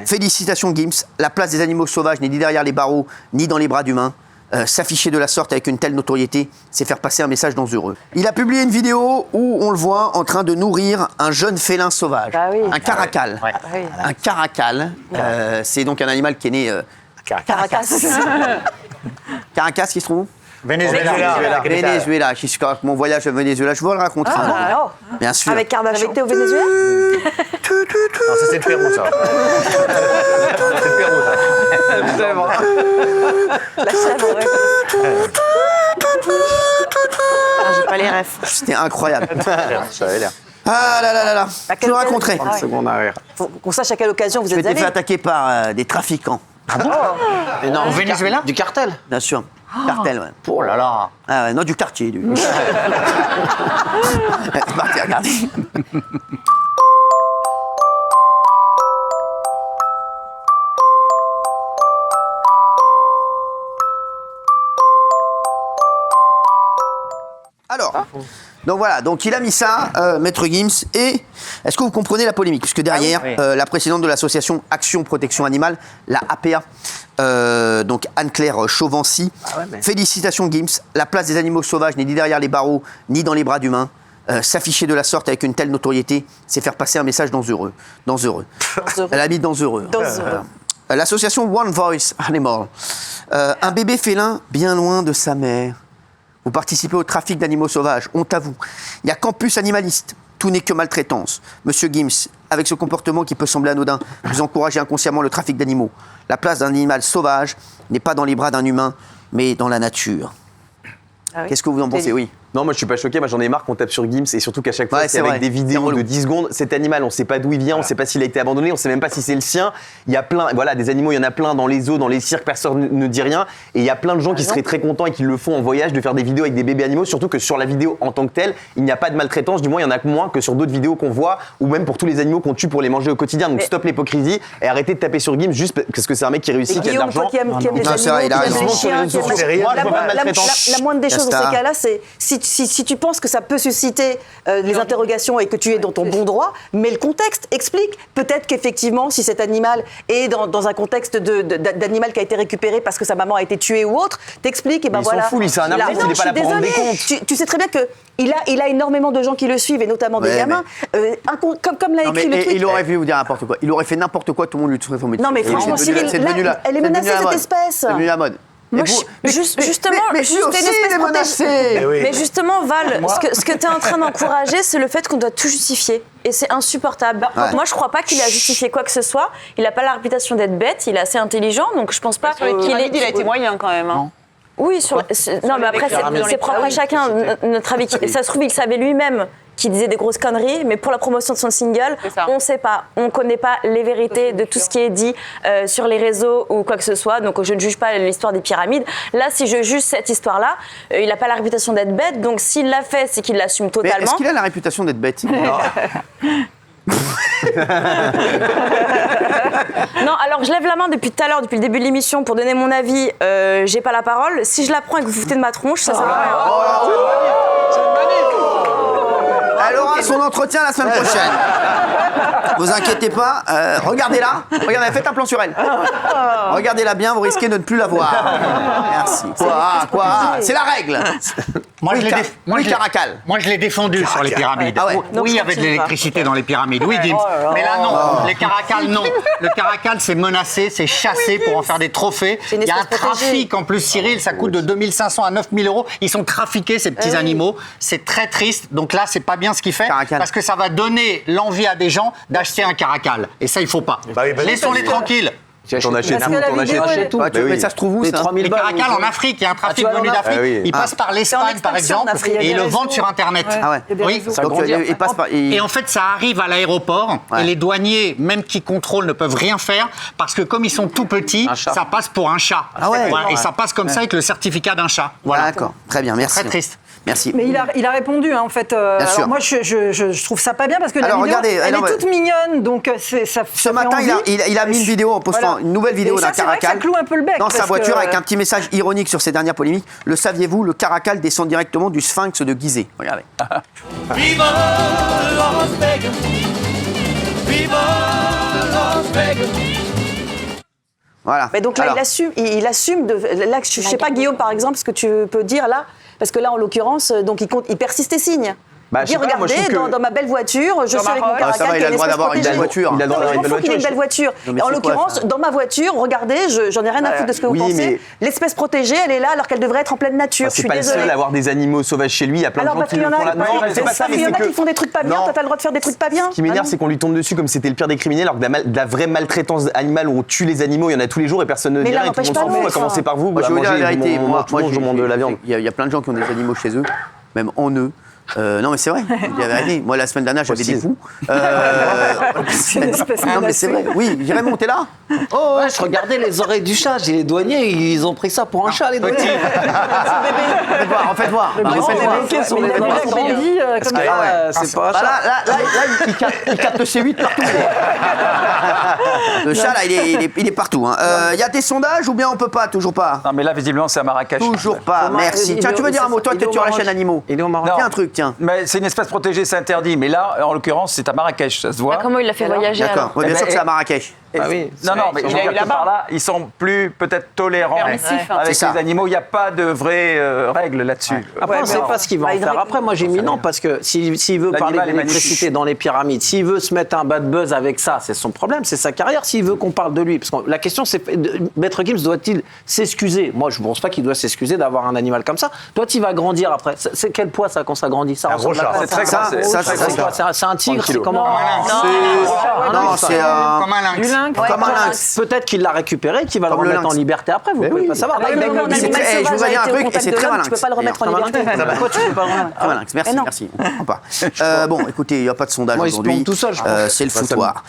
Félicitations Gims, la place des animaux sauvages n'est ni derrière les barreaux, ni dans les bras d'humains. S'afficher de la sorte avec une telle notoriété, c'est faire passer un message dangereux. Il a publié une vidéo où on le voit en train de nourrir un jeune félin sauvage, un caracal. Un caracal, c'est donc un animal qui est né... Caracas. Caracas qui se trouve où? Venezuela. Venezuela. Je suis avec mon voyage au Venezuela, je vous le raconter. Bien sûr. Avec Kardashian. Avec Théo Venezuela. Non, ça c'est le Pérou, ça. C'est le Pérou, ça. La chèvre, j'ai pas les refs. C'était incroyable. Ça avait l'air. Ah là là là là. Je vous raconterai. 30 secondes arrière. Faut qu'on sache à quelle occasion vous Je êtes m'étais allés. fait attaquer par des trafiquants. Au Venezuela? Du cartel? Bien sûr. Cartel, ouais. Oh là là. Ah ouais, non, du quartier. C'est parti, regardez. Alors, donc voilà, donc il a mis ça, Maître Gims, et est-ce que vous comprenez la polémique? Puisque derrière, la présidente de l'association Action Protection Animale, la APA, donc Anne-Claire Chauvency, félicitations Gims, la place des animaux sauvages n'est ni derrière les barreaux, ni dans les bras d'humains. S'afficher de la sorte avec une telle notoriété, c'est faire passer un message dangereux. Elle a mis dangereux. L'association One Voice Animal, un bébé félin bien loin de sa mère. Vous participez au trafic d'animaux sauvages, honte à vous. Il y a Campus Animaliste, tout n'est que maltraitance. Monsieur Gims, avec ce comportement qui peut sembler anodin, vous encouragez inconsciemment le trafic d'animaux. La place d'un animal sauvage n'est pas dans les bras d'un humain, mais dans la nature. Qu'est-ce que vous en pensez? Oui. Non, moi je suis pas choqué, moi j'en ai marre qu'on tape sur Gims et surtout qu'à chaque fois Ouais, c'est avec vrai. des vidéos de 10 secondes. Cet animal, on sait pas d'où il vient, on sait pas s'il a été abandonné, on sait même pas si c'est le sien. Il y a plein, voilà, des animaux, il y en a plein dans les zoos, dans les cirques, personne ne dit rien. Et il y a plein de gens qui seraient très contents et qui le font en voyage de faire des vidéos avec des bébés animaux, surtout que sur la vidéo en tant que telle, il n'y a pas de maltraitance, du moins il y en a moins que sur d'autres vidéos qu'on voit ou même pour tous les animaux qu'on tue pour les manger au quotidien. Donc stop l'hypocrisie et arrêtez de taper sur Gims juste parce que c'est un mec qui réussit, qui a de l'argent. Qui aime les Non, c'est vrai, il a animaux, raison. qui aime les chiens, qui aime les- Moi, je vois pas de maltraitance. La moindre des choses dans Basta. ces cas-là, c'est si tu penses que ça peut susciter les interrogations et que tu es dans ton bon droit, mais le contexte explique. Peut-être qu'effectivement, si cet animal est dans un contexte d'animal qui a été récupéré parce que sa maman a été tuée ou autre, t'expliques et ben Mais il voilà. s'en fout, lui, c'est un artiste, il est pas là pour rendre des comptes. Tu sais très bien que il a énormément de gens qui le suivent et notamment des gamins. Comme l'a Non, écrit mais le tweet. il aurait pu vous dire n'importe quoi. Il aurait fait n'importe quoi, tout le monde lui serait tombé dessus. Non, mais franchement, C'est devenu- Cyril, c'est devenu là, elle est c'est devenu menacée, la cette mode. espèce. C'est devenu la mode. Moi, Et vous- justement, mais juste aussi, une espèce il est menacé. Mais justement, Val, ce que tu es en train d'encourager, c'est le fait qu'on doit tout justifier. Et c'est insupportable. Ouais. Moi, je crois pas qu'il a justifié quoi que ce soit. Il n'a pas la réputation d'être bête, il est assez intelligent, donc je pense pas Sur les pyramides, il a été moyen quand même. Hein. Oui, non, mais après, c'est propre à chacun. Notre avis, ça se trouve, il savait lui-même qu'il disait des grosses conneries, mais pour la promotion de son single, on ne sait pas. On ne connaît pas les vérités de tout ce qui est dit sur les réseaux ou quoi que ce soit. Donc, je ne juge pas l'histoire des pyramides. Là, si je juge cette histoire-là, il n'a pas la réputation d'être bête. Donc, s'il l'a fait, c'est qu'il l'assume Mais totalement. est-ce qu'il a la réputation d'être bête? Non, alors je lève la main depuis tout à l'heure, depuis le début de l'émission, pour donner mon avis. J'ai pas la parole. Si je la prends et que vous vous foutez de ma tronche, ça sert à rien. Elle aura son entretien la semaine prochaine. Vous inquiétez pas, regardez-la. Regardez, faites un plan sur elle. Regardez-la bien, vous risquez de ne plus la voir. Merci. Quoi? C'est la règle. Moi, Caracal. Moi, je l'ai défendu sur les pyramides. Ah ouais. Oui, il y avait de l'électricité dans les pyramides. Oui, Gims. Mais là, non. Les caracals, non. Le caracal, c'est menacé, c'est chassé pour en faire des trophées. une Il y a un espèce protégée. trafic, en plus, Cyril, ça coûte de 2500 à 9000 euros. Ils sont trafiqués, ces petits animaux. C'est très triste. Donc là, c'est pas bien ce qu'il fait. Caracal. Parce que ça va donner l'envie à des gens d'acheter un caracal. Et ça, il faut pas. Laissons-les tranquilles. On achète Parce que la vidéo, tout. Ouais, mais ça se trouve où, ça? Les caracals en Afrique, il y a un trafic venu d'Afrique. Ah oui. Ils passent par l'Espagne, par expansion en exemple, Afrique, il y a et des ils le réseaux. vendent sur Internet. Ah ouais. Oui. Donc, il passe par... Et en fait, ça arrive à l'aéroport et les douaniers, même qui contrôlent, ne peuvent rien faire parce que comme ils sont tout petits, ça passe pour un chat. Ah ouais. Voilà, et ça passe comme ça avec le certificat d'un chat. Voilà. D'accord, très bien, merci. Très triste. Merci. Mais il a répondu, hein, en fait. Alors sûr. moi, je trouve ça pas bien parce que Alors, la vidéo, regardez, elle alors, est toute mignonne, donc ça Ce matin, il a mis une vidéo en postant Voilà. une nouvelle vidéo Et ça, d'un c'est vrai que caracal ça cloue un peu le bec, dans sa parce voiture que- avec un petit message ironique sur ces dernières polémiques. Le saviez-vous, le caracal descend directement du sphinx de Gizeh. Regardez. Viva Las Vegas! Viva Las Vegas! Voilà. Mais donc là, Alors, il assume de. Là, je sais pas, Guillaume, par exemple, ce que tu peux dire là, parce que là, en l'occurrence, donc il persiste et signe. Bah, je sais pas, moi, je regardez, trouve que- dans ma belle voiture, je suis avec mon ça Caracal, va, qui il a est le droit une espèce d'avoir une belle protégée. voiture. Il a le droit Non, d'avoir je une m'en belle fous qu'il ait une voiture. belle voiture. Non, mais Et en c'est quoi, l'occurrence, ça dans ma voiture, regardez, j'en ai rien à foutre de ce que vous Oui, pensez. mais- L'espèce protégée, elle est là alors qu'elle devrait être en pleine nature. Je C'est suis pas le désolée. seul à avoir des animaux sauvages chez lui. Il y a plein Alors de gens parce qui qu'il y le en font a, là. Non, mais c'est pas ça, mais il y en c'est a que. qui font des trucs pas bien, Non. toi t'as le droit de faire des trucs pas bien. Ce qui m'énerve, c'est qu'on lui tombe dessus comme c'était le pire des criminels, alors que de la vraie maltraitance animale où on tue les animaux, il y en a tous les jours et personne ne Mais dit là, rien. Et tout le n'empêche monde s'en pas fout. À l'autre. commencer par vous. Moi, je vais vous dire la vérité. Moi, je mange de la viande. il y a plein de gens qui ont des animaux chez eux, même en eux. Non mais c'est vrai, je dis la vérité. Moi la semaine dernière j'avais des poux. Non mais c'est vrai. Oui, Jérémy, t'es là? Oh ouais, je regardais les oreilles du chat. J'ai les douaniers, ils ont pris ça pour un chat, les douaniers. En fait voir. Ils sont bloqués sur les Il a doigts. grandi comme ça. C'est pas un Bah chat. là, il capte C8 partout. Le chat là, il est partout. Il y a des sondages ou bien on peut pas? Toujours pas. Non, mais là, visiblement, c'est à Marrakech. Toujours pas. Merci. Tiens, tu veux dire un mot? Toi, tu es sur la chaîne animaux. Il est au Maroc. Non. Tiens un truc, tiens. Mais c'est une espèce protégée, c'est interdit. Mais là, en l'occurrence, c'est à Marrakech, ça se voit. Comment il l'a fait voyager D'accord. alors Ouais, bien Eh sûr ben, que c'est à Marrakech. Ah oui. Non, mais je veux il a dire eu que là-bas. par là, ils sont plus peut-être tolérants Permissifs, hein. avec C'est ça. les animaux. Il n'y a pas de vraies règles là-dessus. Après, on ne sait pas ce qu'il va en faire. Après, moi, j'ai mis non, parce que s'il veut parler L'animal est d'électricité magnifique. dans les pyramides, s'il veut se mettre un bad buzz avec ça, c'est son problème, c'est sa carrière. S'il veut qu'on parle de lui, parce que la question, c'est Maître Gims doit-il s'excuser? Moi, je ne pense pas qu'il doit s'excuser d'avoir un animal comme ça. Toi, tu vas grandir après. C'est quel poids ça quand ça grandit? Ça ressemble à quoi? C'est très grand. C'est un tigre, c'est comment? Non, c'est Comme un lynx. Du lynx. comme un lynx. Peut-être qu'il l'a récupéré, qu'il va le Comme le remettre en lynx. liberté après. Vous pouvez pas savoir. Ah bah, D'accord, un mais animal je vous sauvage dis a un été au truc, et contact c'est de très l'homme, malin. tu peux pas le remettre en liberté. Pourquoi tu peux pas le remettre? Très malin. Merci, Mais non. merci. On comprend pas. Bon, écoutez, il n'y a pas de sondage Moi, il se aujourd'hui. plante tout seul, je pense. C'est le foutoir.